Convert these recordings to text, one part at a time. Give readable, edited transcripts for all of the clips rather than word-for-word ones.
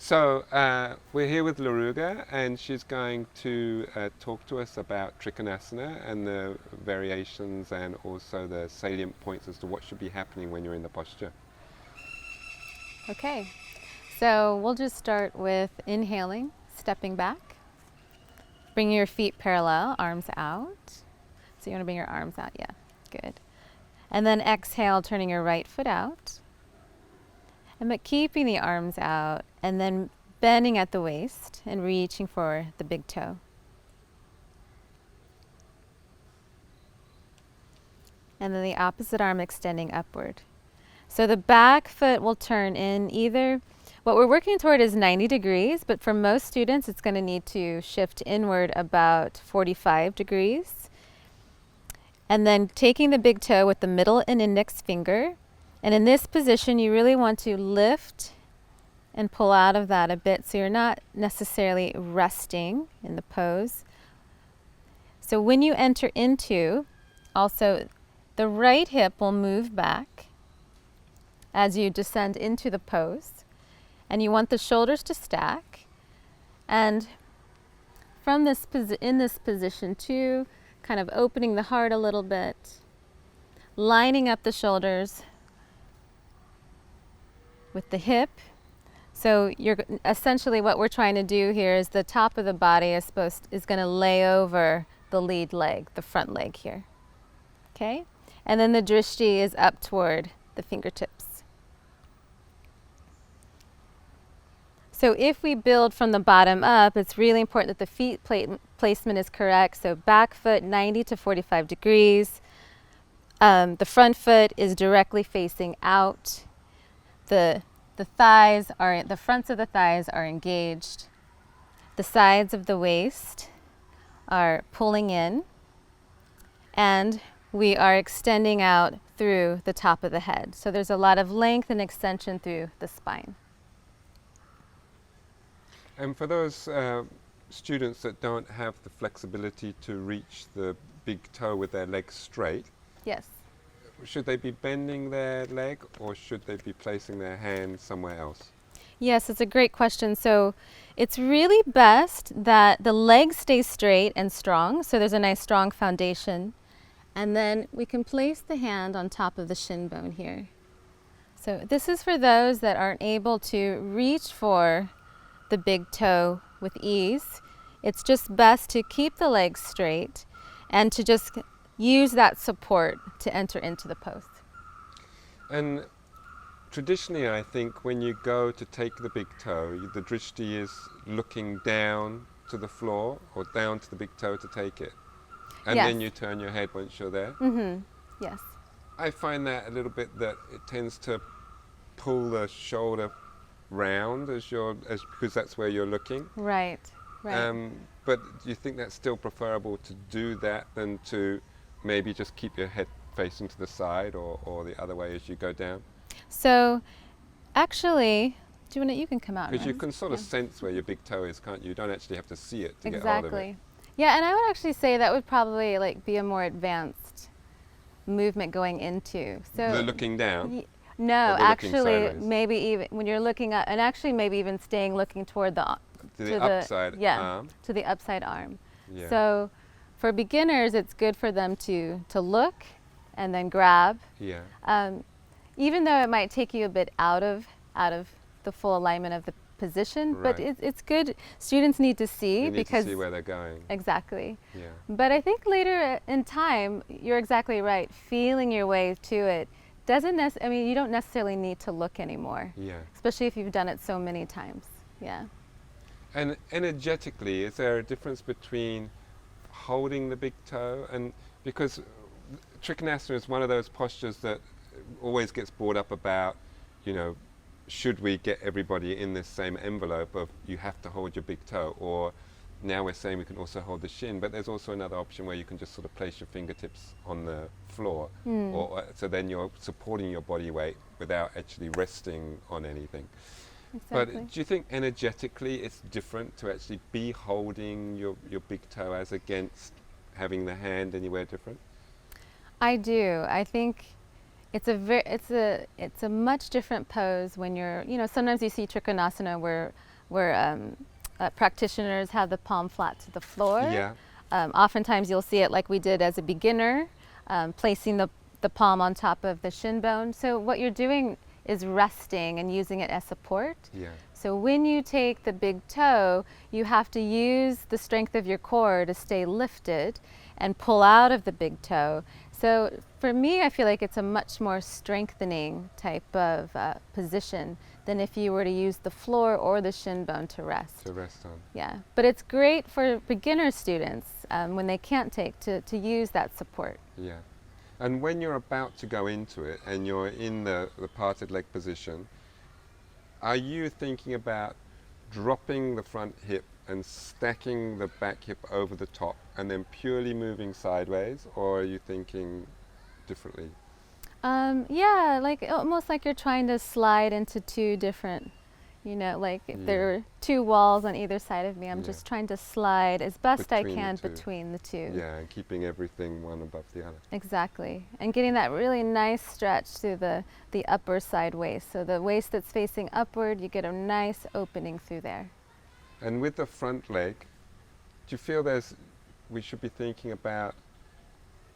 So we're here with Laruga, and she's going to talk to us about Trikonasana and the variations and also the salient points as to what should be happening when you're in the posture. Okay, so we'll just start with inhaling, stepping back. Bring your feet parallel, arms out. So you want to bring your arms out, yeah, good. And then exhale, turning your right foot out. But keeping the arms out and then bending at the waist and reaching for the big toe. And then the opposite arm extending upward. So the back foot will turn in either, what we're working toward is 90 degrees, but for most students it's going to need to shift inward about 45 degrees. And then taking the big toe with the middle and index finger. And in this position, you really want to lift and pull out of that a bit so you're not necessarily resting in the pose. So when you enter into, also the right hip will move back as you descend into the pose. And you want the shoulders to stack. And from this in this position too, kind of opening the heart a little bit, lining up the shoulders with the hip. So you're essentially what we're trying to do here is the top of the body is going to lay over the lead leg, the front leg here. Okay? And then the drishti is up toward the fingertips. So if we build from the bottom up, it's really important that the feet placement is correct. So back foot 90 to 45 degrees. The front foot is directly facing out. The fronts of the thighs are engaged. The sides of the waist are pulling in. And we are extending out through the top of the head. So there's a lot of length and extension through the spine. And for those students that don't have the flexibility to reach the big toe with their legs straight, Yes. should they be bending their leg or should they be placing their hand somewhere else? Yes, it's a great question. So it's really best that the leg stays straight and strong. So there's a nice strong foundation. And then we can place the hand on top of the shin bone here. So this is for those that aren't able to reach for the big toe with ease. It's just best to keep the legs straight and to just use that support to enter into the pose. And traditionally, I think when you go to take the big toe, the drishti is looking down to the floor or down to the big toe to take it. And Yes. then you turn your head once you're there. Mm-hmm. Yes. I find that a little bit that it tends to pull the shoulder round because that's where you're looking. Right. Right. But do you think that's still preferable to do that than to maybe just keep your head facing to the side or the other way as you go down? So actually, you can come out. Because you Rose. can sort of Yeah. sense where your big toe is, can't you? You don't actually have to see it to get hold of it. Exactly. Yeah, and I would actually say that would probably be a more advanced movement going into. So The looking down? no, Or the looking actually sideways? maybe even when you're looking up, and actually maybe even staying looking toward the To the upside yeah, arm? to the upside arm. Yeah. So for beginners, it's good for them to look and then grab. Yeah. Even though it might take you a bit out of the full alignment of the position, but Right. it's good. Students need to see You need because to see where they're going. exactly. Yeah. But I think later in time, you're exactly right. Feeling your way to it doesn't you don't necessarily need to look anymore, Yeah. especially if you've done it so many times. Yeah. And energetically, is there a difference between holding the big toe and because Trikonasana is one of those postures that always gets brought up about, should we get everybody in this same envelope of you have to hold your big toe, or now we're saying we can also hold the shin, but there's also another option where you can just sort of place your fingertips on the floor, or so then you're supporting your body weight without actually resting on anything. Exactly. But do you think energetically it's different to actually be holding your big toe as against having the hand anywhere different? I do. I think it's a much different pose when you're, sometimes you see Trikonasana where where practitioners have the palm flat to the floor. Yeah. Oftentimes you'll see it like we did as a beginner, placing the palm on top of the shin bone. So what you're doing is resting and using it as support. Yeah. So when you take the big toe, you have to use the strength of your core to stay lifted and pull out of the big toe. So for me, I feel like it's a much more strengthening type of position than if you were to use the floor or the shin bone to rest. To rest on. Yeah, but it's great for beginner students when they can't take to use that support. Yeah. And when you're about to go into it and you're in the parted leg position, are you thinking about dropping the front hip and stacking the back hip over the top and then purely moving sideways, or are you thinking differently? Yeah, like almost like you're trying to slide into two different, like if there are two walls on either side of me, I'm just trying to slide as best I can between the two. Yeah, and keeping everything one above the other. Exactly, and getting that really nice stretch through the upper side waist. So the waist that's facing upward, you get a nice opening through there. And with the front leg, do you feel we should be thinking about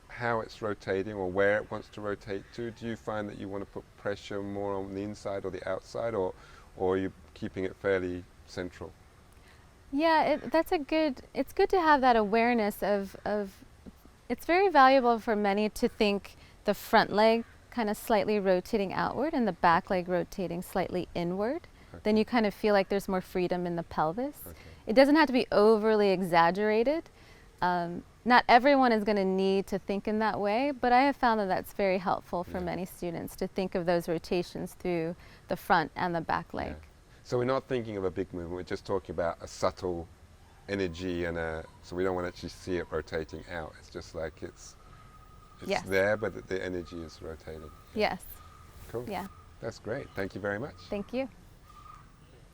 how it's rotating or where it wants to rotate to? Do you find that you want to put pressure more on the inside or the outside, or are you keeping it fairly central? Yeah, it's good to have that awareness of it's very valuable for many to think the front leg kind of slightly rotating outward and the back leg rotating slightly inward. Okay. Then you kind of feel like there's more freedom in the pelvis. Okay. It doesn't have to be overly exaggerated. Not everyone is going to need to think in that way, but I have found that that's very helpful for many students to think of those rotations through the front and the back leg. Yeah. So we're not thinking of a big movement, we're just talking about a subtle energy so we don't want to actually see it rotating out. It's just like it's there, but the energy is rotating. Yes. Cool. Yeah. That's great. Thank you very much. Thank you.